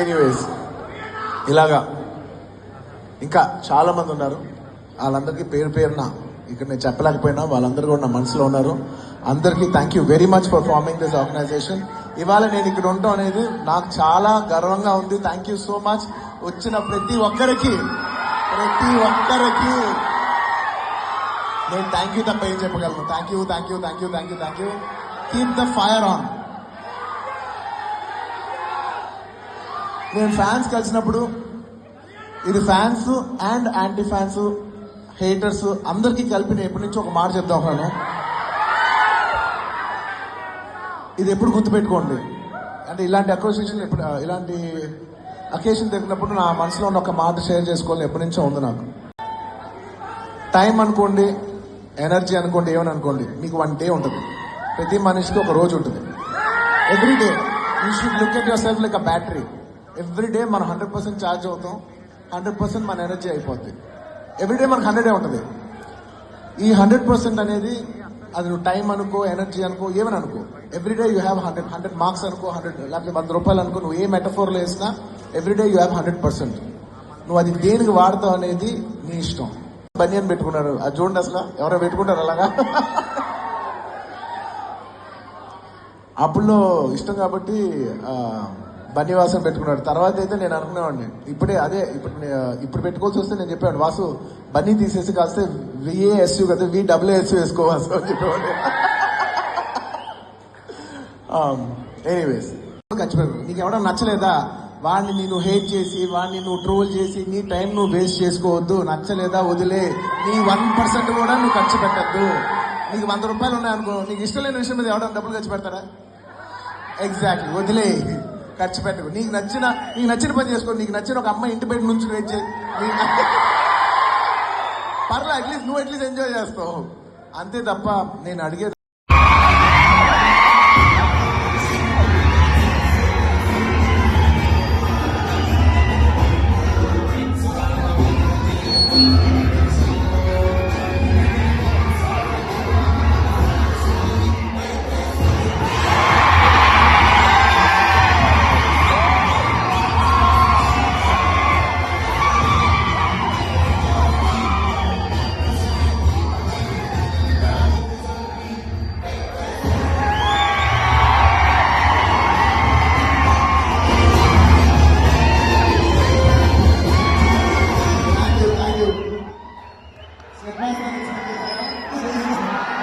Anyways ఇలాగా ఇంకా చాలా మంది ఉన్నారు. వాళ్ళందరికీ పేరు పేరున ఇక్కడ నేను చెప్పలేకపోయినా వాళ్ళందరూ కూడా నా మనసులో ఉన్నారు. అందరికీ thank you very much for forming this organisation. ఇవాళ నేను ఇక్కడ ఉండటం అనేది నాకు చాలా గర్వంగా ఉంది. Thank you so much. వచ్చిన ప్రతి ఒక్కరికి నేను థ్యాంక్ యూ తప్ప ఏం చెప్పగలను. Thank you thank you thank you thank you thank you. Keep the fire on. నేను ఫ్యాన్స్ కలిసినప్పుడు ఇది fans and anti fans haters అందరికీ కలిపి నేను ఎప్పటి నుంచి ఒక మాట చెప్తా ఉన్నాను. ఇది ఎప్పుడు గుర్తుపెట్టుకోండి. అంటే ఇలాంటి అక్రోసియేషన్ ఎప్పుడు ఇలాంటి అకేషన్ దొరికినప్పుడు నా మనసులో ఉన్న ఒక మాట షేర్ చేసుకోవాలి ఎప్పటి నుంచో ఉంది నాకు. టైం అనుకోండి, ఎనర్జీ అనుకోండి, ఏమని అనుకోండి, మీకు 1 డే ఉంటుంది. ప్రతి మనిషికి ఒక రోజు ఉంటుంది. Every day you should look at your self like a battery. Every day మనం 100% ఛార్జ్ అవుతాం, 100% మన ఎనర్జీ అయిపోద్ది. ఎవ్రీడే మనకు 100 ఉంటుంది. ఈ 100% అనేది అది నువ్వు టైం అనుకో, ఎనర్జీ అనుకో, ఏమని అనుకో, ఎవ్రీడే యూ హ్యావ్ 100 మార్క్స్ అనుకో, 100 లేకపోతే 100 రూపాయలు అనుకో, నువ్వు ఏ మెటఫోర్లో వేసినా ఎవ్రీడే యూ హ్యావ్ 100%. నువ్వు అది దేనికి వాడతావు అనేది నీ ఇష్టం. బనియన్ పెట్టుకున్నారు, అది చూడండి, అసలు ఎవరో పెట్టుకుంటారు అలాగా. అప్పుడులో ఇష్టం కాబట్టి బన్నివాసం పెట్టుకున్నాడు. తర్వాత అయితే నేను అనుకునేవాడిని ఇప్పుడే అదే ఇప్పుడు పెట్టుకోవాల్సి వస్తే నేను చెప్పాను, వాసు బన్నీ తీసేసి కాస్తే VASU కదా VWSU వేసుకోవాల్సి అని చెప్పేవాడు. ఎనీవేస్ ఖచ్చితంగా నీకు ఎవడన్నా నచ్చలేదా వాడిని నేను హేట్ చేసి వాడిని నువ్వు ట్రోల్ చేసి నీ టైం నువ్వు వేస్ట్ చేసుకోవద్దు. నచ్చలేదా వదిలే. నీ 1% కూడా నువ్వు ఖర్చు పెట్టద్దు. నీకు 100 రూపాయలు ఉన్నాయనుకో, నీకు ఇష్టం లేని విషయం మీద ఎవడన్నా డబ్బులు ఖర్చు పెడతారా? ఎగ్జాక్ట్లీ, వదిలే, ఖర్చు పెట్టకు. నీకు నచ్చిన పని చేసుకో. నీకు నచ్చిన ఒక అమ్మాయి ఇంటి బయట నుంచి వెయిట్ చేయి, పర్లే, అట్లీస్ట్ నువ్వు ఎంజాయ్ చేస్తావు అంతే తప్ప నేను అడిగేది